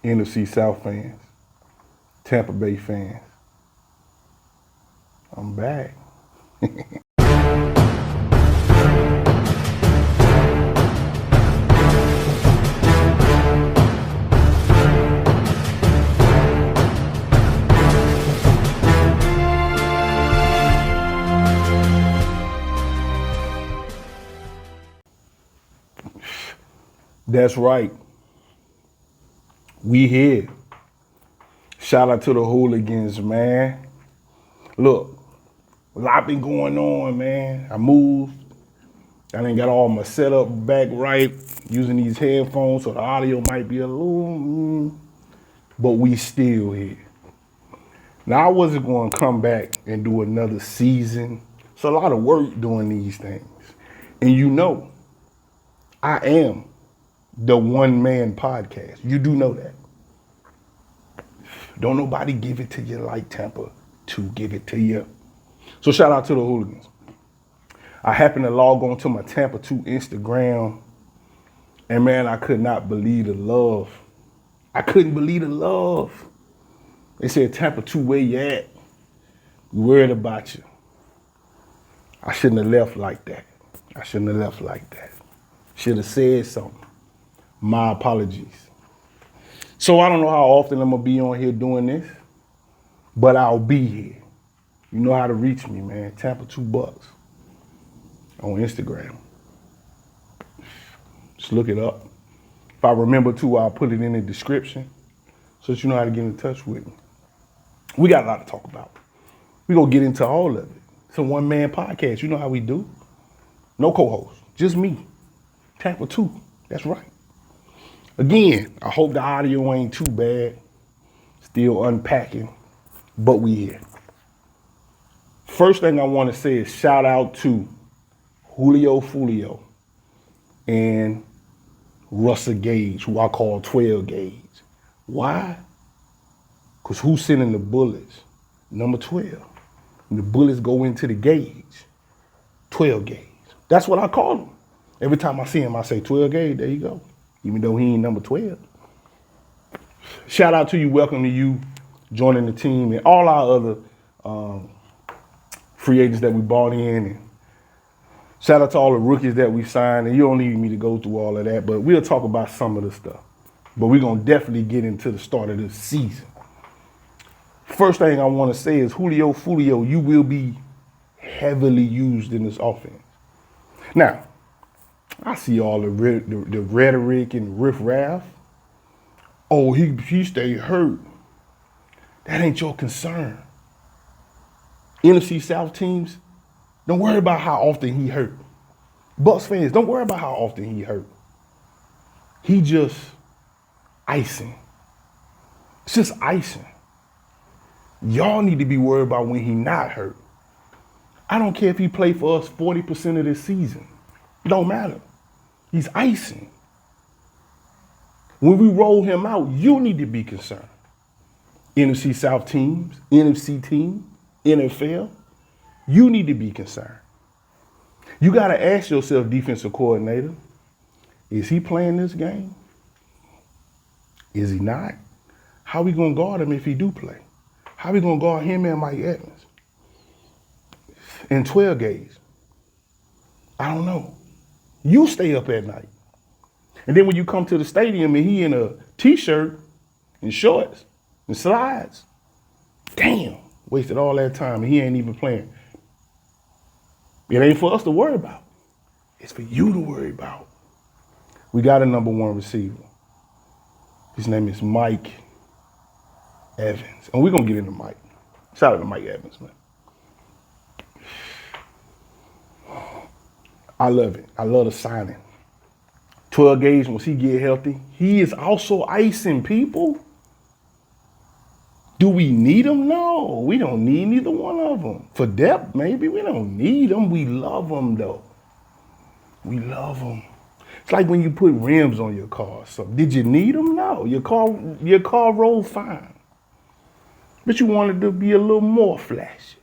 NFC South fans, Tampa Bay fans, I'm back. That's right. We here. Shout out to the hooligans, man. Look, a lot been going on, man. I moved. I done got all my setup back right, using these headphones, so the audio might be a little, but we still here. Now, I wasn't going to come back and do another season. It's a lot of work doing these things. And you know, I am the one-man podcast. You do know that. Don't nobody give it to you like Tampa to give it to you. So shout out to the hooligans. I happened to log on to my Tampa 2 Instagram, and man, I could not believe the love. I couldn't believe the love. They said, Tampa 2, where you at? We worried about you. I shouldn't have left like that. Should have said something. My apologies. So I don't know how often I'm gonna be on here doing this, but I'll be here. You know how to reach me, man. Tampa $2 on Instagram. Just look it up. If I remember to, I'll put it in the description so that you know how to get in touch with me. We got a lot to talk about. We're gonna get into all of it. It's a one-man podcast. You know how we do. No co-host, just me. Tampa 2, that's right. Again, I hope the audio ain't too bad. Still unpacking, but we here. First thing I want to say is shout out to Julio Fulio and Russell Gage, who I call 12 Gauge. Why? Because who's sending the bullets? Number 12. And the bullets go into the gauge. 12 Gauge. That's what I call him. Every time I see him, I say 12 Gauge, there you go. Even though he ain't number 12. Shout out to you, welcome to you joining the team and all our other free agents that we brought in. And shout out to all the rookies that we signed. And you don't need me to go through all of that, but we'll talk about some of the stuff. But we're going to definitely get into the start of this season. First thing I want to say is Julio Fulio, you will be heavily used in this offense. Now, I see all the rhetoric and riffraff. Oh, he stayed hurt. That ain't your concern. NFC South teams, don't worry about how often he hurt. Bucs fans, don't worry about how often he hurt. He just icing. It's just icing. Y'all need to be worried about when he not hurt. I don't care if he played for us 40% of this season. It don't matter. He's icing. When we roll him out, you need to be concerned. NFC South teams, NFC team, NFL, you need to be concerned. You got to ask yourself, defensive coordinator, is he playing this game? Is he not? How are we going to guard him if he do play? How are we going to guard him and Mike Evans? And 12 Gauge. I don't know. You stay up at night. And then when you come to the stadium and he in a t-shirt and shorts and slides, damn, wasted all that time and he ain't even playing. It ain't for us to worry about. It's for you to worry about. We got a number 1 receiver. His name is Mike Evans. And we're going to get into Mike. Shout out to Mike Evans, man. I love it. I love the signing. 12 Gauge, once he get healthy, he is also icing people. Do we need them? No, we don't need neither one of them. For depth, maybe. We don't need them. We love them, though. We love them. It's like when you put rims on your car. So did you need them? No. Your car rolled fine. But you wanted to be a little more flashy.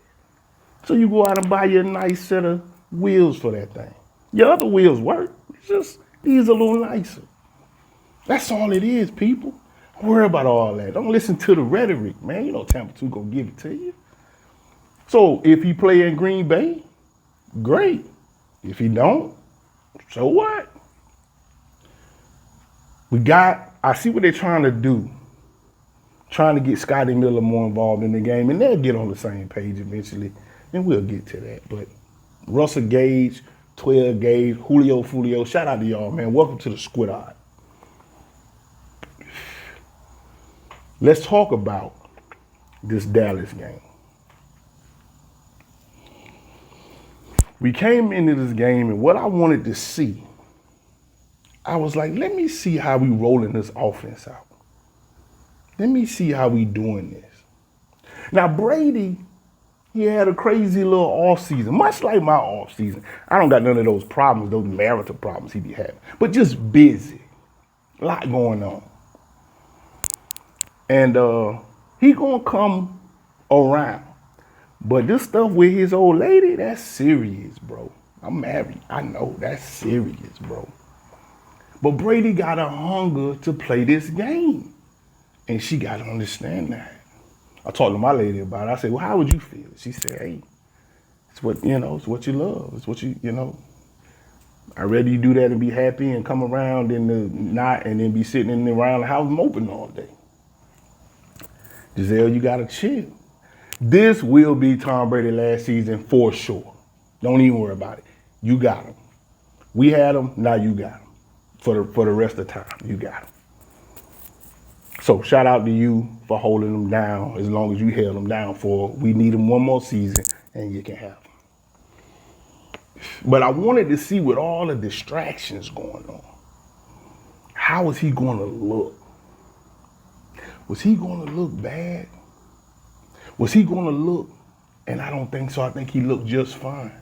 So you go out and buy you a nice set of wheels for that thing. Your other wheels work. It's just these a little nicer. That's all it is, people. Don't worry about all that. Don't listen to the rhetoric, man. You know Tampa 2 gonna give it to you. So if he play in Green Bay, great. If he don't, so what? I see what they're trying to do. Trying to get Scotty Miller more involved in the game, and they'll get on the same page eventually, and we'll get to that. But Russell Gage, 12 Gage, Julio, shout out to y'all, man. Welcome to the Squid Eye. Let's talk about this Dallas game. We came into this game, and what I wanted to see, I was like, let me see how we rolling this offense out. Let me see how we doing this. Now, Brady, he had a crazy little offseason, much like my offseason. I don't got none of those problems, those marital problems he be having, but just busy. A lot going on. And he gonna come around. But this stuff with his old lady, that's serious, bro. I'm married. I know that's serious, bro. But Brady got a hunger to play this game. And she got to understand that. I talked to my lady about it. I said, well, how would you feel? She said, hey, it's what, it's what you love. It's what I'd rather you do that and be happy and come around than to not and then be sitting in around the house moping all day. Giselle, you got to chill. This will be Tom Brady last season for sure. Don't even worry about it. You got him. We had him, now you got him. For the rest of the time, you got him. So shout out to you for holding them down as long as you held them down for. We need them one more season and you can have them. But I wanted to see with all the distractions going on, how is he going to look? Was he going to look bad? Was he going to look? And I don't think so. I think he looked just fine.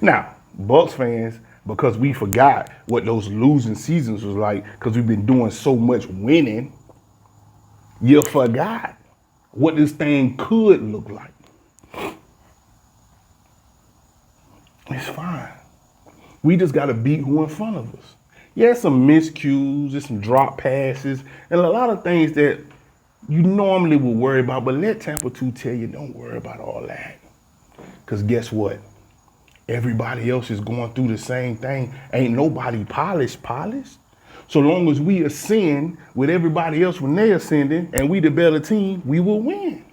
Now, Bucs fans, because we forgot what those losing seasons was like, because we've been doing so much winning, you forgot what this thing could look like. It's fine. We just got to beat who in front of us. Yeah, some miscues, there's some drop passes, and a lot of things that you normally would worry about, but let Tampa 2 tell you, don't worry about all that. Because guess what? Everybody else is going through the same thing. Ain't nobody polished. So long as we ascend with everybody else when they're ascending and we the better team, we will win.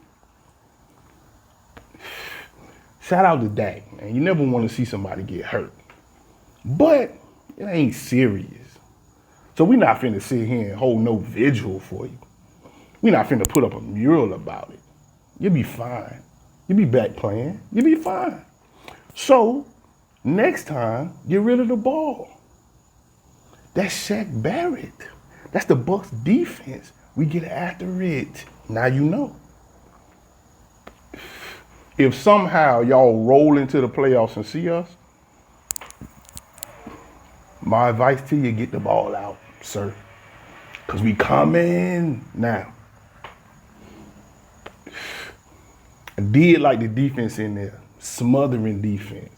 Shout out to Dak, man. You never want to see somebody get hurt. But it ain't serious. So we not finna sit here and hold no vigil for you. We not finna put up a mural about it. You'll be fine. You'll be back playing. You'll be fine. So, next time, get rid of the ball. That's Shaq Barrett. That's the Bucs defense. We get after it. Now you know. If somehow y'all roll into the playoffs and see us, my advice to you, get the ball out, sir. Because we coming now. I did like the defense in there. Smothering defense.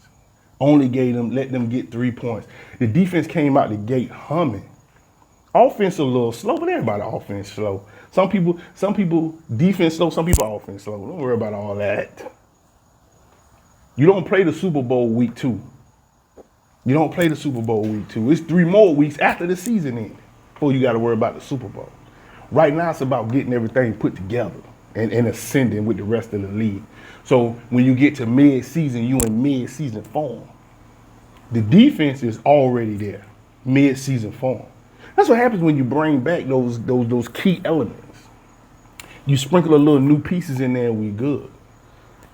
Only let them get 3 points. The defense came out the gate humming. Offense a little slow, but everybody offense slow. Some people defense slow, some people offense slow. Don't worry about all that. You don't play the Super Bowl week 2. You don't play the Super Bowl week 2. It's 3 more weeks after the season ends before you got to worry about the Super Bowl. Right now it's about getting everything put together and ascending with the rest of the league. So when you get to mid-season, you in mid-season form. The defense is already there, mid-season form. That's what happens when you bring back those key elements. You sprinkle a little new pieces in there and we good.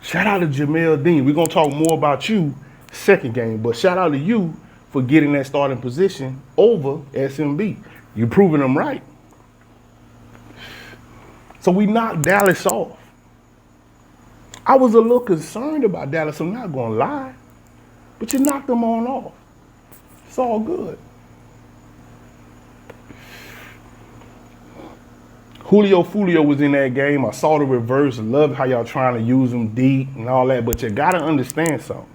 Shout out to Jamel Dean. We're going to talk more about you second game, but shout out to you for getting that starting position over SMB. You're proving them right. So we knocked Dallas off. I was a little concerned about Dallas, I'm not going to lie. But you knocked them on off. It's all good. Julio was in that game. I saw the reverse. Love how y'all trying to use him deep and all that. But you got to understand something.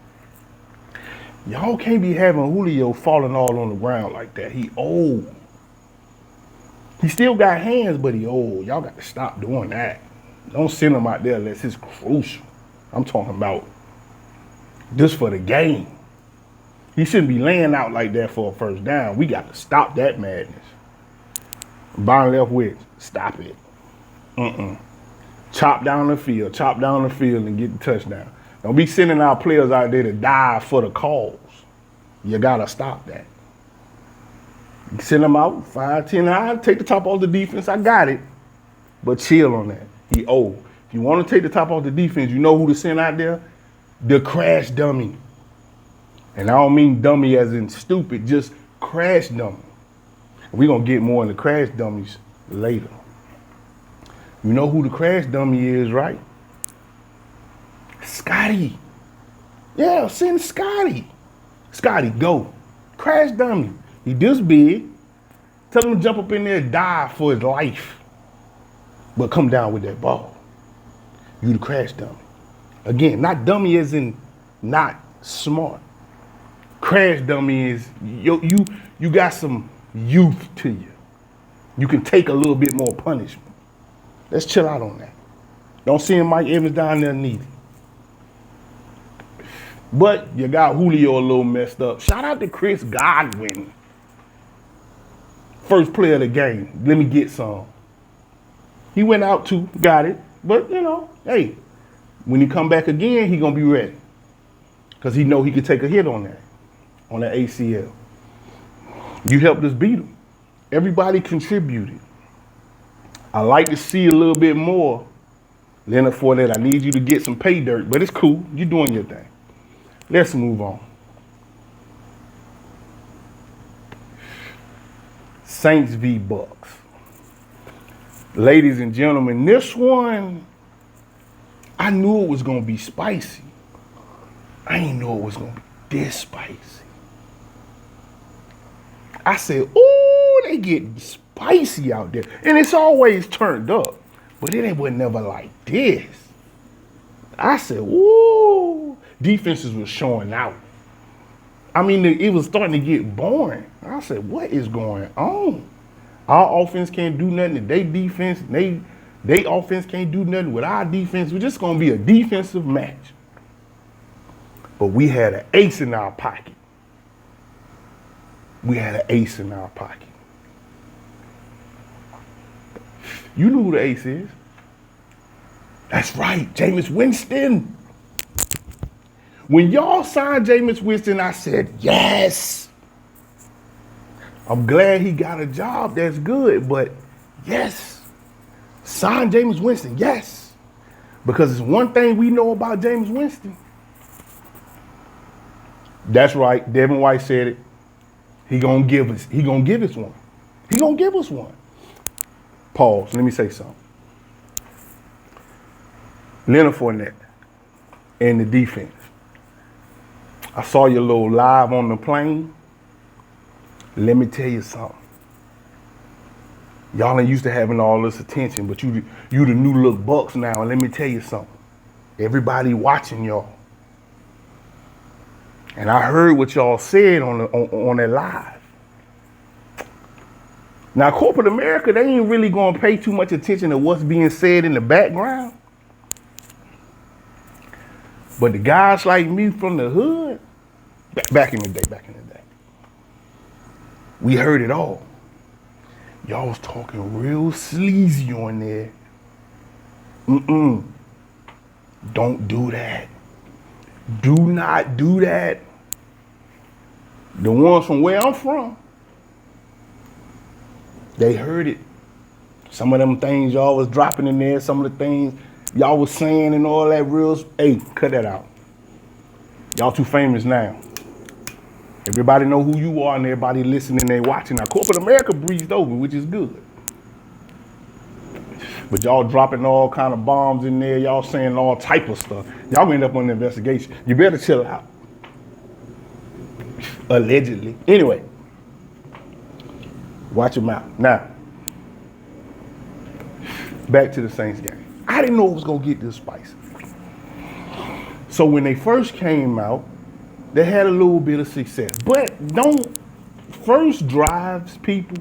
Y'all can't be having Julio falling all on the ground like that. He old. He still got hands, but he old. Y'all got to stop doing that. Don't send him out there unless it's crucial. I'm talking about just for the game. He shouldn't be laying out like that for a first down. We got to stop that madness. Byron Leftwich, stop it. Chop down the field, and get the touchdown. Don't be sending our players out there to die for the cause. You got to stop that. Send them out, 5, 10 high, take the top off the defense. I got it. But chill on that. He old. If you want to take the top off the defense, you know who to send out there? The crash dummy. And I don't mean dummy as in stupid, just crash dummy. We're going to get more into crash dummies later. You know who the crash dummy is, right? Scotty. Yeah, send Scotty. Scotty, go. Crash dummy. He this big. Tell him to jump up in there and die for his life. But come down with that ball. You the crash dummy. Again, not dummy as in not smart. Crash dummy is you got some youth to you. You can take a little bit more punishment. Let's chill out on that. Don't send Mike Evans down there neither. But you got Julio a little messed up. Shout out to Chris Godwin. First player of the game. Let me get some. He went out too, got it. But, hey, when he come back again, he going to be ready. Because he know he could take a hit on that ACL. You helped us beat him. Everybody contributed. I like to see a little bit more. Leonard Fournette, I need you to get some pay dirt, but it's cool. You're doing your thing. Let's move on. Saints v. Bucks. Ladies and gentlemen, this one, I knew it was going to be spicy. I didn't know it was going to be this spicy. I said, ooh, they get spicy out there. And it's always turned up. But it was never like this. I said, ooh. Defenses were showing out. I mean, it was starting to get boring. I said, what is going on? Our offense can't do nothing. And they defense, they offense can't do nothing with our defense. We're just going to be a defensive match. But we had an ace in our pocket. We had an ace in our pocket. You know who the ace is. That's right, Jameis Winston. When y'all signed Jameis Winston, I said, yes. I'm glad he got a job. That's good. But yes, sign Jameis Winston. Yes. Because it's one thing we know about Jameis Winston. That's right. Devin White said it. He gonna give us one. He gonna give us one. Pause. Let me say something. Leonard Fournette and the defense. I saw your little live on the plane. Let me tell you something. Y'all ain't used to having all this attention, but you the new look Bucks now. And let me tell you something. Everybody watching y'all. And I heard what y'all said on that live. Now, corporate America, they ain't really going to pay too much attention to what's being said in the background. But the guys like me from the hood, back in the day, we heard it all. Y'all was talking real sleazy on there. Don't do that. Do not do that. The ones from where I'm from, they heard it. Some of them things y'all was dropping in there, some of the things y'all was saying and all that real, hey, cut that out. Y'all too famous now. Everybody know who you are and everybody listening, they watching. Now, corporate America breezed over, which is good. But y'all dropping all kind of bombs in there, y'all saying all type of stuff. Y'all gonna end up on the investigation. You better chill out. Allegedly. Anyway, watch your mouth. Now, back to the Saints game. I didn't know it was gonna get this spicy. So when they first came out, they had a little bit of success. But first drives, people,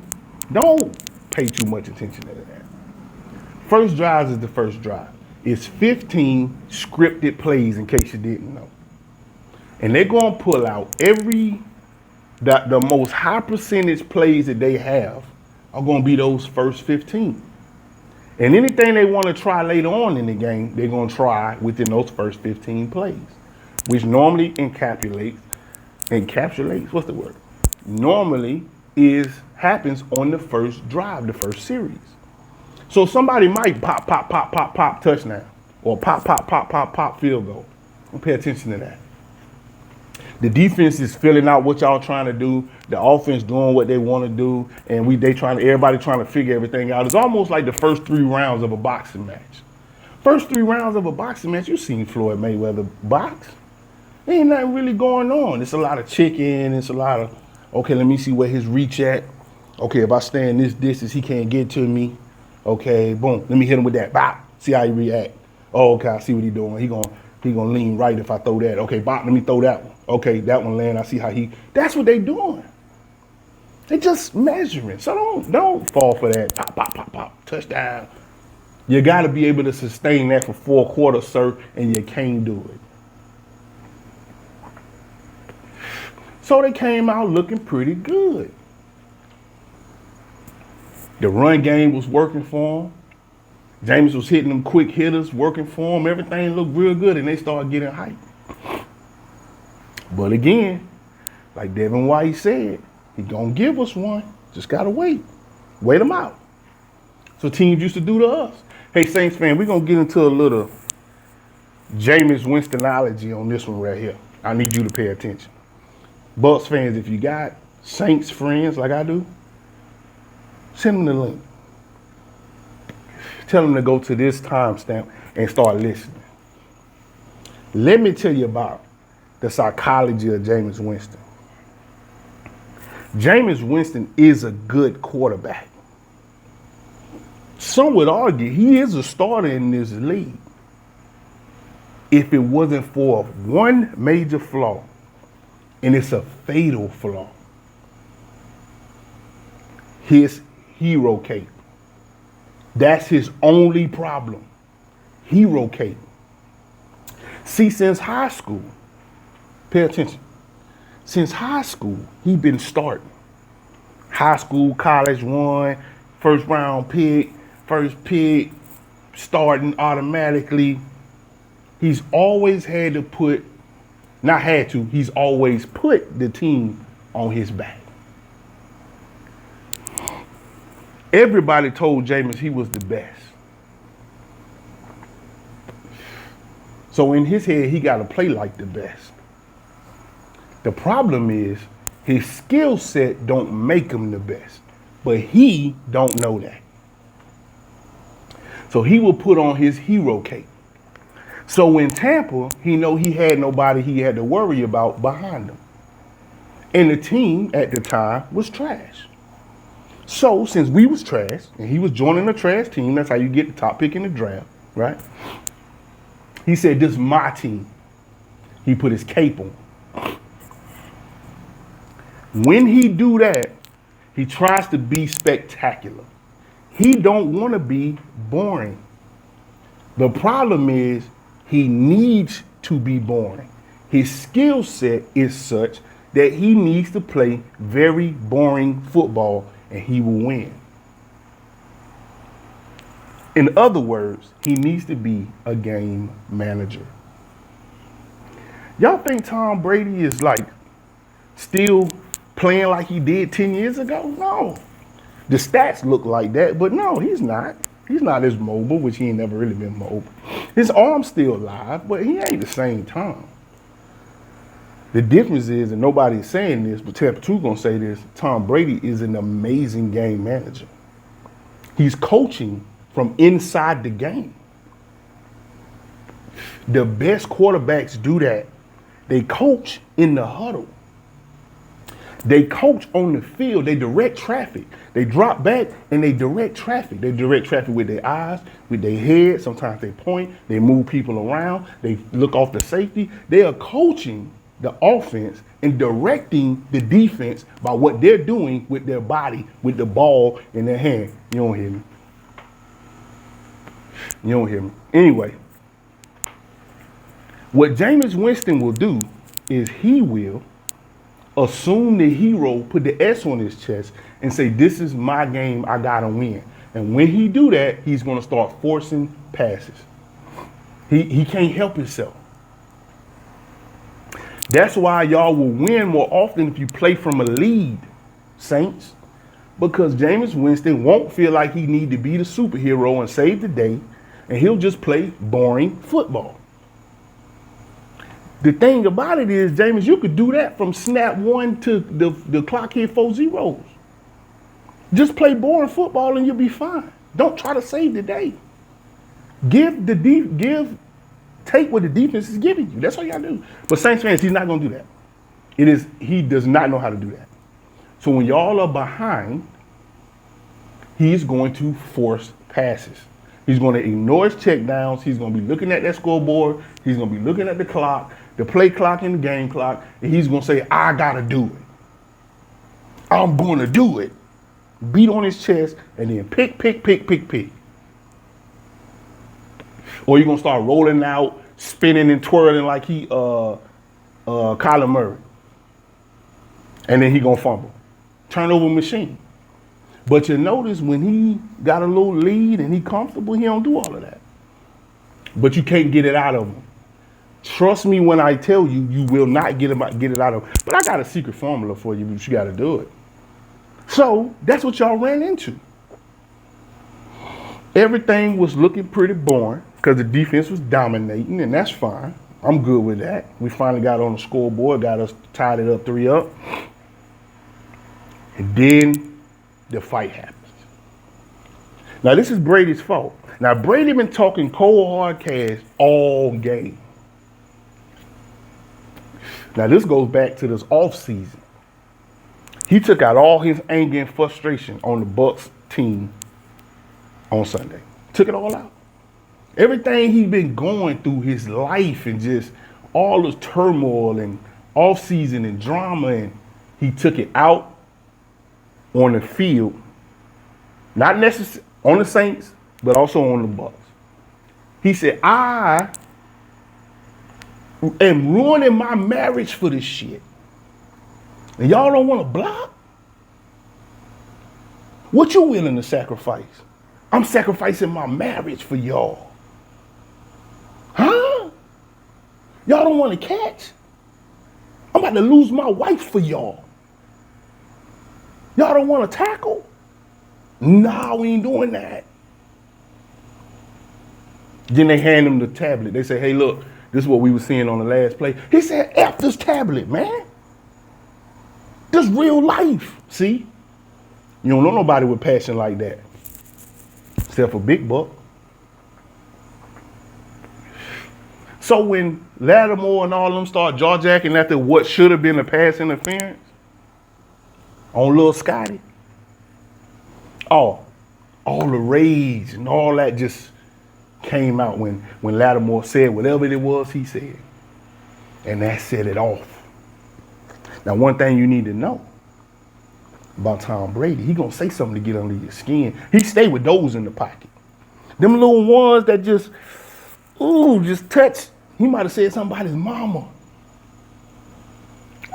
don't pay too much attention to that. First drive is the first drive. It's 15 scripted plays, in case you didn't know. And they're going to pull out the most high percentage plays that they have are going to be those first 15. And anything they want to try later on in the game, they're going to try within those first 15 plays, which normally encapsulates, what's the word? Normally happens on the first drive, the first series. So somebody might pop, touchdown, or pop, field goal. Don't pay attention to that. The defense is filling out what y'all trying to do. The offense doing what they want to do, and everybody trying to figure everything out. It's almost like the first 3 rounds of a boxing match. First 3 rounds of a boxing match, you've seen Floyd Mayweather box. There ain't nothing really going on. It's a lot of chicken. It's a lot of, okay, let me see where his reach at. Okay, if I stay in this distance, he can't get to me. Okay, boom. Let me hit him with that. Bop. See how he react. Oh, okay, I see what he doing. He gonna lean right if I throw that. Okay, bop. Let me throw that one. Okay, that one land. I see how he. That's what they doing. They just measuring. So don't fall for that. Pop. Touchdown. You got to be able to sustain that for 4 quarters, sir, and you can't do it. So they came out looking pretty good. The run game was working for them. Jameis was hitting them quick hitters, working for them. Everything looked real good, and they started getting hyped. But again, like Devin White said, he gonna give us one. Just gotta wait. Wait them out. So teams used to do to us. Hey, Saints fan, we're gonna get into a little Jameis Winstonology on this one right here. I need you to pay attention. Bucs fans, if you got Saints friends like I do, send them the link. Tell them to go to this timestamp and start listening. Let me tell you about the psychology of Jameis Winston. Jameis Winston is a good quarterback. Some would argue he is a starter in this league if it wasn't for one major flaw, and it's a fatal flaw. His hero cape. That's his only problem. Hero cape. See, since high school, pay attention. Since high school, he's been starting. High school, college one, first round pick, first pick, starting automatically. He's always had to put, not had to, he's always put the team on his back. Everybody told Jameis he was the best. So in his head, he got to play like the best. The problem is his skill set don't make him the best, but he don't know that. So he will put on his hero cape. So in Tampa, he know he had nobody he had to worry about behind him. And the team at the time was trash. So since we was trash, and he was joining a trash team, that's how you get the top pick in the draft, right? He said, this is my team. He put his cape on. When he do that, he tries to be spectacular. He don't want to be boring. The problem is he needs to be boring. His skill set is such that he needs to play very boring football and he will win. In other words, he needs to be a game manager. Y'all think Tom Brady is like still playing like he did 10 years ago? No. The stats look like that, but no, he's not. He's not as mobile, which he ain't never really been mobile. His arm's still alive, but he ain't the same Tom. The difference is, and nobody's saying this, but Tampa 2 gonna say this, Tom Brady is an amazing game manager. He's coaching from inside the game. The best quarterbacks do that. They coach in the huddle. They coach on the field. They direct traffic. They drop back and they direct traffic. They direct traffic with their eyes, with their head. Sometimes they point. They move people around. They look off the safety. They are coaching the offense and directing the defense by what they're doing with their body, with the ball in their hand. You don't hear me. You don't hear me. Anyway, what Jameis Winston will do is he will assume the hero, put the S on his chest, and say, this is my game, I gotta win. And when he do that, he's gonna start forcing passes. He can't help himself. That's why y'all will win more often if you play from a lead, Saints. Because Jameis Winston won't feel like he need to be the superhero and save the day, and he'll just play boring football. The thing about it is, Jameis, you could do that from snap one to the clock hit 4 zeros. Just play boring football and you'll be fine. Don't try to save the day. Take what the defense is giving you. That's all you gotta do. But Saints fans, he's not gonna do that. He does not know how to do that. So when y'all are behind, he's going to force passes. He's going to ignore his checkdowns. He's going to be looking at that scoreboard. He's going to be looking at the clock, the play clock and the game clock, and he's going to say, I gotta do it. I'm going to do it. Beat on his chest, and then pick. Or you're going to start rolling out, spinning and twirling like he Kyler Murray. And then he going to fumble. Turnover machine. But you notice when he got a little lead and he comfortable, he don't do all of that. But you can't get it out of him. Trust me when I tell you, you will not get it out of him. But I got a secret formula for you, but you got to do it. So that's what y'all ran into. Everything was looking pretty boring because the defense was dominating, and that's fine. I'm good with that. We finally got on the scoreboard, got us tied it up 3-up. And then the fight happens. Now, this is Brady's fault. Now, Brady been talking cold hard cash all game. Now, this goes back to this offseason. He took out all his anger and frustration on the Bucs team on Sunday. Took it all out. Everything he's been going through his life and just all this turmoil and offseason and drama, and he took it out on the field. Not necessarily on the Saints, but also on the Bucs. He said, I am ruining my marriage for this shit. And y'all don't want to block? What you willing to sacrifice? I'm sacrificing my marriage for y'all. Huh? Y'all don't want to catch? I'm about to lose my wife for y'all. Y'all don't want to tackle? Nah, we ain't doing that. Then they hand him the tablet. They say, hey, look, this is what we were seeing on the last play. He said, F this tablet, man. This real life. See? You don't know nobody with passion like that. Except for Big Buck. So when Lattimore and all of them start jaw-jacking after what should have been a pass interference on little Scotty, all the rage and all that just came out when Lattimore said whatever it was he said. And that set it off. Now, one thing you need to know about Tom Brady, he gonna say something to get under your skin. He stay with those in the pocket. Them little ones that just touch. He might have said something about his mama.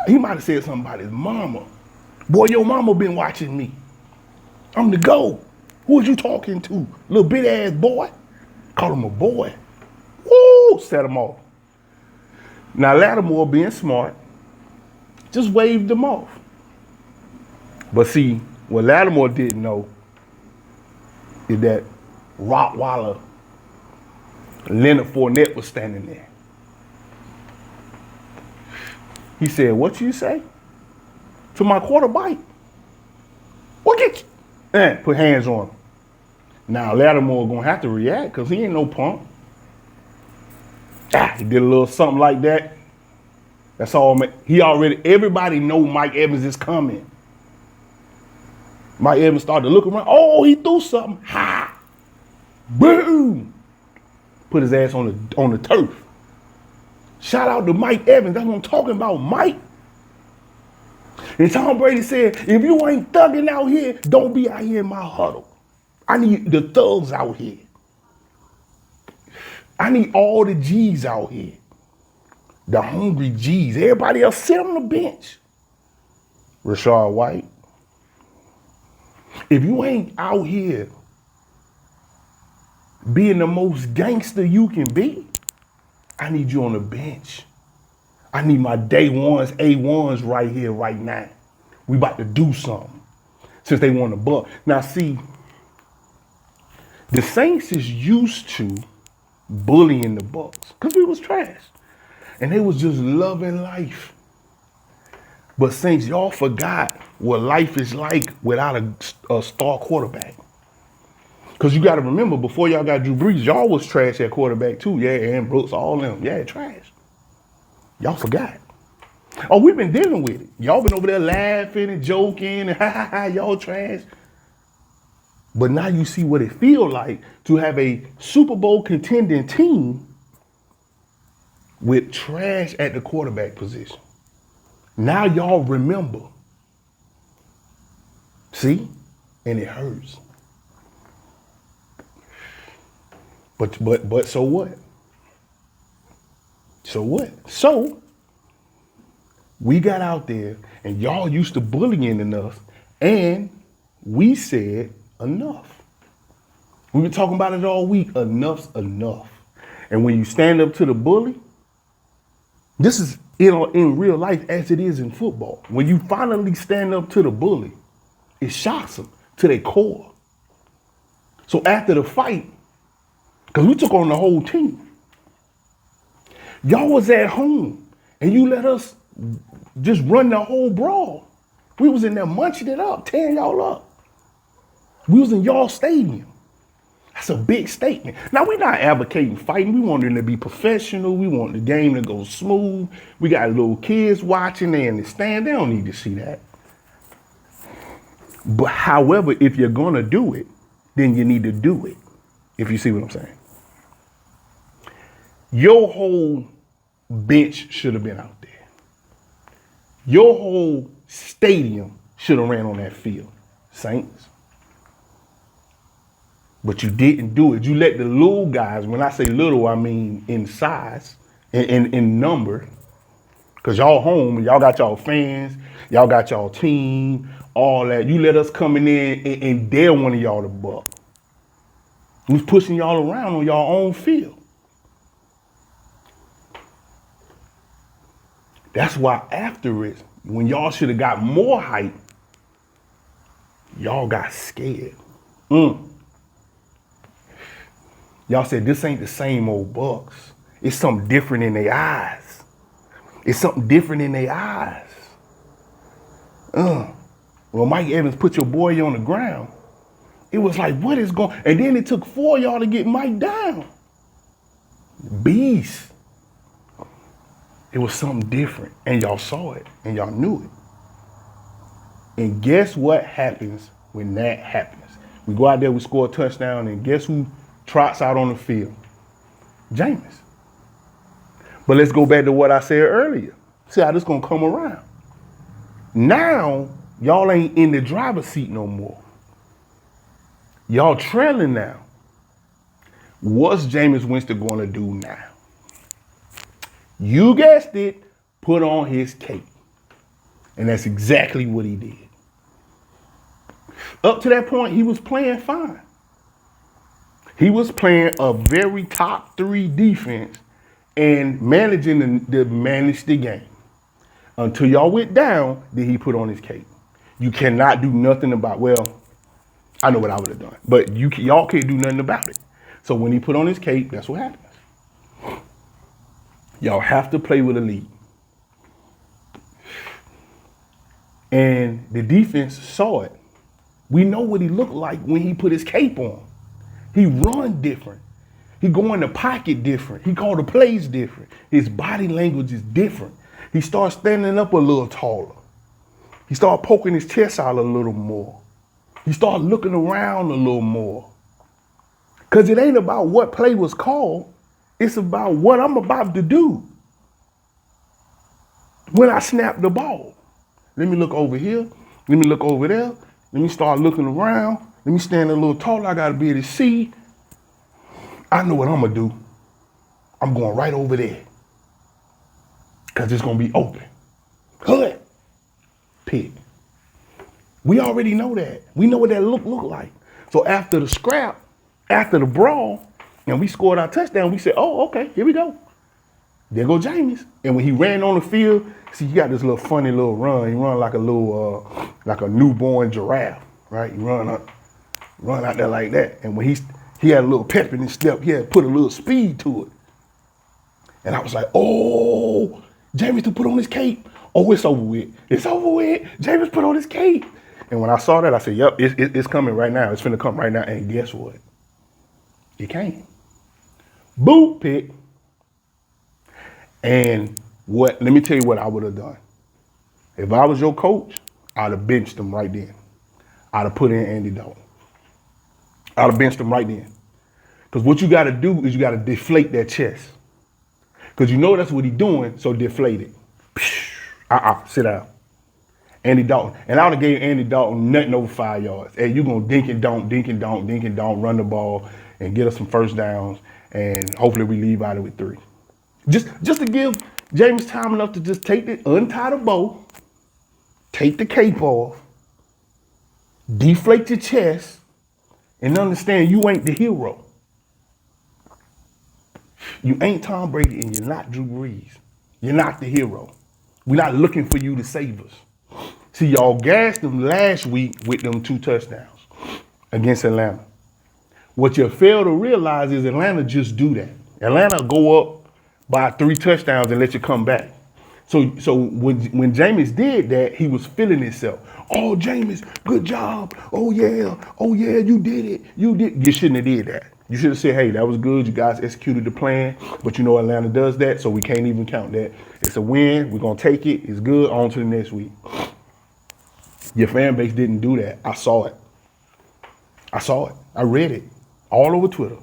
He might have said something about his mama. Boy, your mama been watching me. I'm the GOAT. Who was you talking to? Little bit ass boy. Call him a boy. Woo, set him off. Now, Lattimore being smart, just waved them off. But see, what Lattimore didn't know is that Rottweiler Leonard Fournette was standing there. He said, what you say? To my quarterback? What get you? And put hands on him. Now, Lattimore gonna have to react because he ain't no punk. He did a little something like that. That's all. Everybody know Mike Evans is coming. Mike Evans started to look around. Oh, he threw something. Ha! Boom! Put his ass on the turf. Shout out to Mike Evans. That's what I'm talking about, Mike. And Tom Brady said, if you ain't thugging out here, don't be out here in my huddle. I need the thugs out here. I need all the G's out here. The hungry G's. Everybody else sit on the bench. Rashad White. If you ain't out here being the most gangster you can be, I need you on the bench. I need my day ones, A1s right here, right now. We about to do something since they won the buck. Now see, the Saints is used to bullying the Bucks because we was trash. And they was just loving life. But Saints, y'all forgot what life is like without a star quarterback. Because you got to remember, before y'all got Drew Brees, y'all was trash at quarterback too. Yeah, Aaron Brooks, all them. Yeah, trash. Y'all forgot. Oh, we've been dealing with it. Y'all been over there laughing and joking and ha ha ha, y'all trash. But now you see what it feel like to have a Super Bowl contending team with trash at the quarterback position. Now y'all remember. See? And it hurts. But so what? So what? So we got out there and y'all used to bullying us and we said enough. We've been talking about it all week. Enough's enough. And when you stand up to the bully, this is in real life as it is in football. When you finally stand up to the bully, it shocks them to their core. So after the fight, because we took on the whole team, y'all was at home and you let us just run the whole brawl. We was in there munching it up, tearing y'all up. We was in y'all stadium. That's a big statement. Now, we're not advocating fighting. We want them to be professional. We want the game to go smooth. We got little kids watching. They understand. They don't need to see that. But however, if you're going to do it, then you need to do it. If you see what I'm saying. Your whole bench should have been out there. Your whole stadium should have ran on that field. Saints. But you didn't do it. You let the little guys, when I say little, I mean in size, in number, because y'all home and y'all got y'all fans, y'all got y'all team, all that. You let us coming in and dare one of y'all to buck. We was pushing y'all around on y'all own field. That's why after it, when y'all should have got more hype, y'all got scared. Y'all said, this ain't the same old Bucks. It's something different in their eyes. It's something different in their eyes. Well, Mike Evans put your boy on the ground. It was like, what is going on? And then it took 4 of y'all to get Mike down. Beast. It was something different. And y'all saw it. And y'all knew it. And guess what happens when that happens? We go out there, we score a touchdown, and guess who trots out on the field? Jameis. But let's go back to what I said earlier. See how this gonna come around. Now, y'all ain't in the driver's seat no more. Y'all trailing now. What's Jameis Winston gonna do now? You guessed it, put on his cape. And that's exactly what he did. Up to that point, he was playing fine. He was playing a very top 3 defense and managing to manage the game. Until y'all went down, then he put on his cape. You cannot do nothing about, well, I know what I would have done, but y'all can't do nothing about it. So when he put on his cape, that's what happens. Y'all have to play with a lead. And the defense saw it. We know what he looked like when he put his cape on. He run different. He go in the pocket different. He call the plays different. His body language is different. He starts standing up a little taller. He started poking his chest out a little more. He started looking around a little more. Because it ain't about what play was called. It's about what I'm about to do. When I snap the ball, let me look over here. Let me look over there. Let me start looking around. Let me stand a little taller. I got to be able to see. I know what I'm going to do. I'm going right over there. Because it's going to be open. Hood. Pick. We already know that. We know what that look like. So after the scrap, after the brawl, and we scored our touchdown, we said, oh, okay, here we go. There go Jameis. And when he ran on the field, see, he got this little funny little run. He run like a little, like a newborn giraffe, right? He run out there like that. And when he had a little pep in his step, he had put a little speed to it. And I was like, oh, Jameis to put on his cape. Oh, it's over with. It's over with. Jameis put on his cape. And when I saw that, I said, yep, it's coming right now. It's finna come right now. And guess what? It came. Boot pick. And let me tell you what I would have done. If I was your coach, I'd have benched him right then. I'd have put in Andy Dalton. I'd have benched him right then. Because what you got to do is you got to deflate that chest. Because you know that's what he's doing, so deflate it. Sit down. Andy Dalton. And I would have gave Andy Dalton nothing over 5 yards. Hey, you're going to dink and don't, run the ball and get us some first downs. And hopefully we leave out of it with 3. Just to give Jameis time enough to just untie the bow, take the cape off, deflate your chest, and understand you ain't the hero. You ain't Tom Brady and you're not Drew Brees. You're not the hero. We're not looking for you to save us. See, y'all gassed them last week with them 2 touchdowns against Atlanta. What you fail to realize is Atlanta just do that. Atlanta go up by 3 touchdowns and let you come back. So when Jameis did that, he was feeling himself. Oh, Jameis, good job. Oh yeah, you did it. You shouldn't have did that. You should have said, hey, that was good. You guys executed the plan. But you know Atlanta does that, so we can't even count that. It's a win. We're going to take it. It's good. On to the next week. Your fan base didn't do that. I saw it. I read it all over Twitter.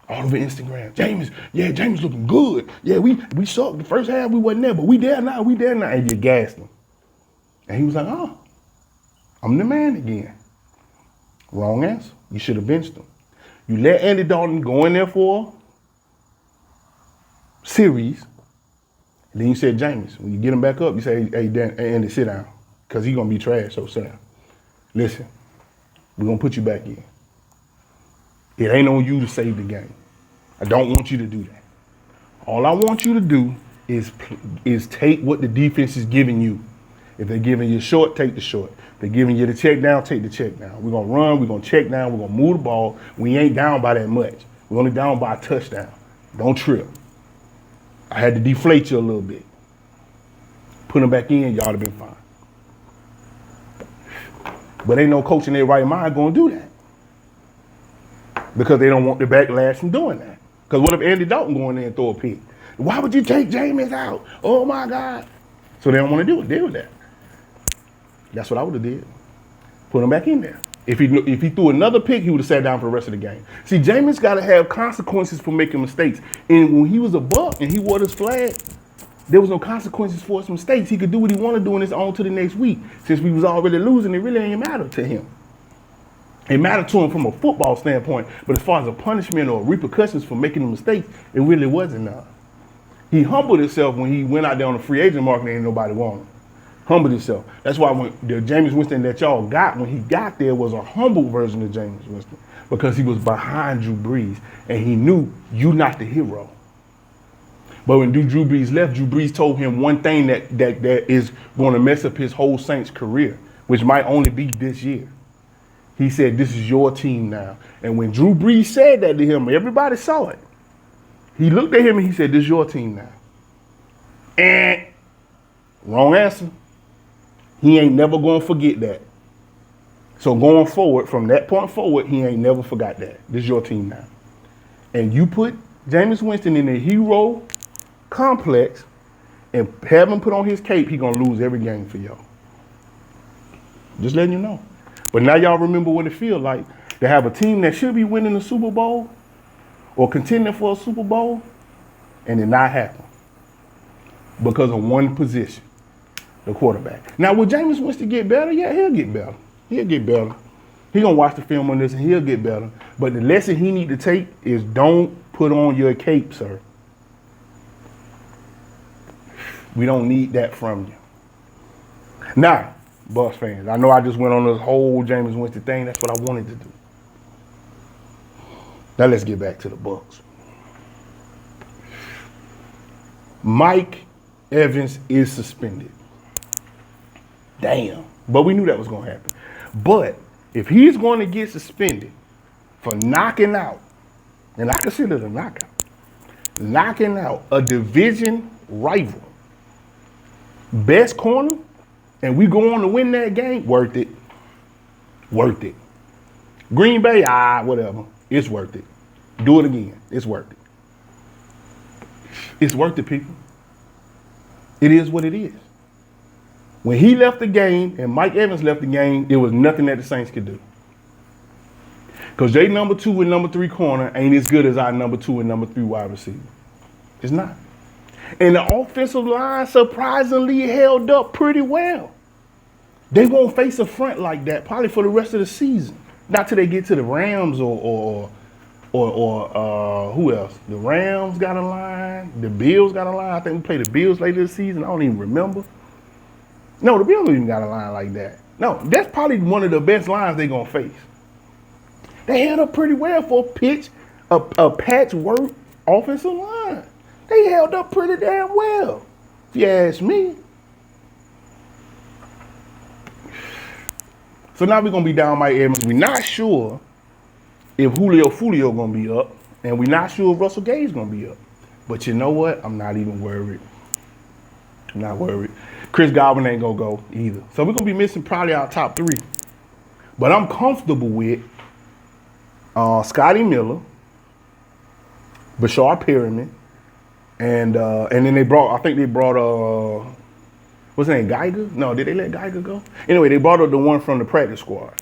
All over Instagram. Jameis looking good. Yeah, we sucked the first half. We wasn't there, but we there now. And you gassed him. And he was like, oh, I'm the man again. Wrong answer. You should have benched him. You let Andy Dalton go in there for a series. And then you said, Jameis, when you get him back up, you say, hey, Andy, sit down. Because he's going to be trash, so sit down. Listen, we're going to put you back in. It ain't on you to save the game. I don't want you to do that. All I want you to do is take what the defense is giving you. If they're giving you short, take the short. If they're giving you the check down, take the check down. We're going to run, we're going to check down, we're going to move the ball. We ain't down by that much. We're only down by a touchdown. Don't trip. I had to deflate you a little bit. Put them back in, y'all have been fine. But ain't no coach in their right mind going to do that. Because they don't want the backlash from doing that. Because what if Andy Dalton go in there and throw a pick? Why would you take Jameis out? Oh my God. So they don't want to deal with that. That's what I would have did. Put him back in there. If he threw another pick, he would have sat down for the rest of the game. See, Jameis got to have consequences for making mistakes. And when he was a Buck and he wore his flag, there was no consequences for his mistakes. He could do what he wanted to do and it's on to the next week. Since we was already losing, it really ain't matter to him. It mattered to him from a football standpoint, but as far as a punishment or repercussions for making a mistake, it really wasn't none. He humbled himself when he went out there on the free agent market and ain't nobody wanted him. Humbled himself. That's why when the Jameis Winston that y'all got, when he got there, was a humble version of Jameis Winston because he was behind Drew Brees and he knew you not the hero. But when Drew Brees left, Drew Brees told him one thing that is going to mess up his whole Saints career, which might only be this year. He said, this is your team now. And when Drew Brees said that to him, everybody saw it. He looked at him and he said, this is your team now. And wrong answer. He ain't never going to forget that. So going forward, from that point forward, he ain't never forgot that. This is your team now. And you put Jameis Winston in the hero complex and have him put on his cape, he going to lose every game for y'all. Just letting you know. But now y'all remember what it feels like to have a team that should be winning the Super Bowl or contending for a Super Bowl and it not happen. because of one position, the quarterback. Now, will Jameis Winston get better? Yeah, he'll get better. He'll get better. He's going to watch the film on this and he'll get better. But the lesson he need to take is don't put on your cape, sir. We don't need that from you. Now, Bucs fans, I know I just went on this whole Jameis Winston thing. That's what I wanted to do. Now let's get back to the Bucs. Mike Evans is suspended. Damn. But we knew that was going to happen. But if he's going to get suspended for knocking out, and I consider it a knockout, knocking out a division rival, best corner, and we go on to win that game, worth it. Worth it. Green Bay, whatever. It's worth it. Do it again. It's worth it. It's worth it, people. It is what it is. When he left the game and Mike Evans left the game, there was nothing that the Saints could do. Because they number 2 and number 3 corner ain't as good as our number 2 and number 3 wide receiver. It's not. And the offensive line surprisingly held up pretty well. They won't face a front like that probably for the rest of the season. Not till they get to the Rams or who else? The Rams got a line. The Bills got a line. I think we play the Bills later this season. I don't even remember. No, the Bills don't even got a line like that. No, that's probably one of the best lines they're going to face. They held up pretty well for a patchwork offensive line. They held up pretty damn well, if you ask me. So now we're going to be down Mike Evans. We're not sure if Julio going to be up, and we're not sure if Russell Gage going to be up. But you know what? I'm not even worried. I'm not worried. Chris Godwin ain't going to go either. So we're going to be missing probably our top 3. But I'm comfortable with Scotty Miller, Bashar Perriman, and then they brought, what's his name, Geiger? No, did they let Geiger go? Anyway, they brought up the one from the practice squad.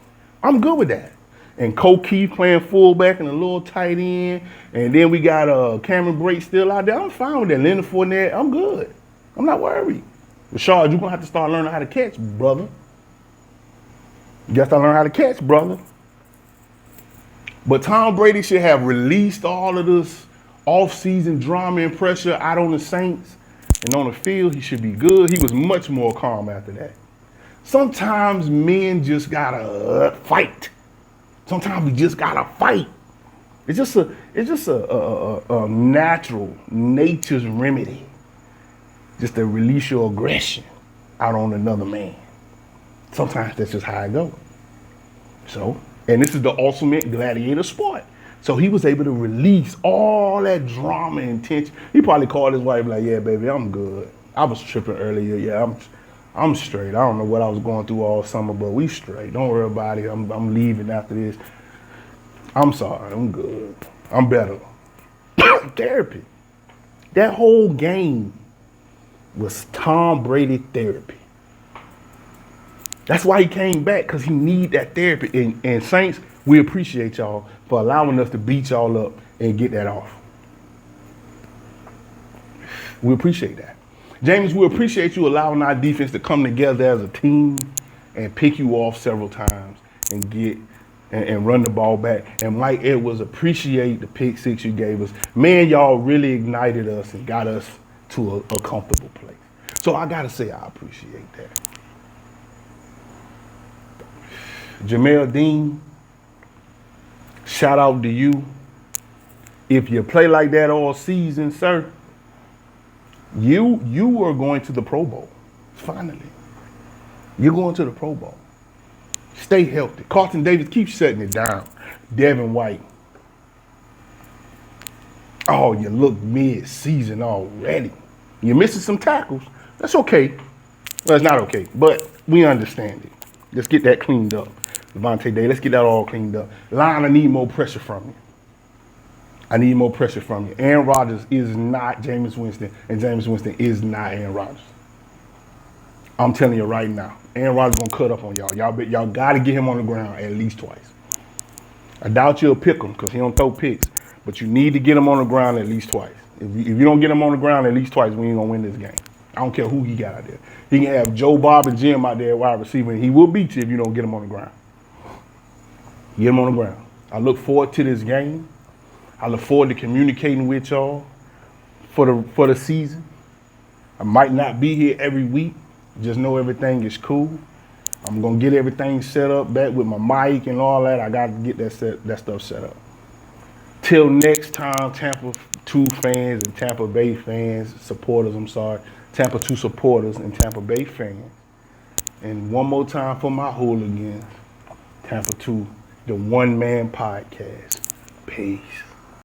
I'm good with that. And Cole Keith playing fullback and a little tight end. And then we got Cameron Brate still out there. I'm fine with that. Leonard Fournette, I'm good. I'm not worried. Rashard, you're going to have to start learning how to catch, brother. You got to start learning how to catch, brother. But Tom Brady should have released all of this off-season drama and pressure out on the Saints. And on the field, he should be good. He was much more calm after that. Sometimes men just got to fight. Sometimes we just got to fight. It's just a natural, nature's remedy. Just to release your aggression out on another man. Sometimes that's just how it goes. So, and this is the ultimate gladiator sport. So he was able to release all that drama and tension. He probably called his wife like, yeah, baby, I'm good. I was tripping earlier. Yeah, I'm straight. I don't know what I was going through all summer, but we straight. Don't worry about it. I'm leaving after this. I'm sorry. I'm good. I'm better. Therapy. That whole game was Tom Brady therapy. That's why he came back, because he need that therapy. And Saints, we appreciate y'all for allowing us to beat y'all up and get that off. We appreciate that. James, we appreciate you allowing our defense to come together as a team and pick you off several times and get and run the ball back. And Mike Edwards, appreciate the pick 6 you gave us. Man, y'all really ignited us and got us to a comfortable place. So I got to say I appreciate that. Jamel Dean, shout out to you. If you play like that all season, sir, you are going to the Pro Bowl. Finally. You're going to the Pro Bowl. Stay healthy. Carlton Davis, keep shutting it down. Devin White. Oh, you look mid-season already. You're missing some tackles. That's okay. Well, it's not okay, but we understand it. Let's get that cleaned up. Devontae Day, let's get that all cleaned up. Line, I need more pressure from you. I need more pressure from you. Aaron Rodgers is not Jameis Winston, and Jameis Winston is not Aaron Rodgers. I'm telling you right now, Aaron Rodgers gonna cut up on y'all. Y'all got to get him on the ground at least twice. I doubt you'll pick him because he don't throw picks, but you need to get him on the ground at least twice. If you don't get him on the ground at least twice, we ain't gonna win this game. I don't care who he got out there. He can have Joe Bob and Jim out there wide receiver, and he will beat you if you don't get him on the ground. Get him on the ground. I look forward to this game. I look forward to communicating with y'all for the season. I might not be here every week. Just know everything is cool. I'm gonna get everything set up back with my mic and all that. I gotta get that stuff set up. Till next time, Tampa 2 fans and Tampa Bay fans, supporters, Tampa 2 supporters and Tampa Bay fans. And one more time for my hooligans, Tampa 2, the one-man podcast. Peace.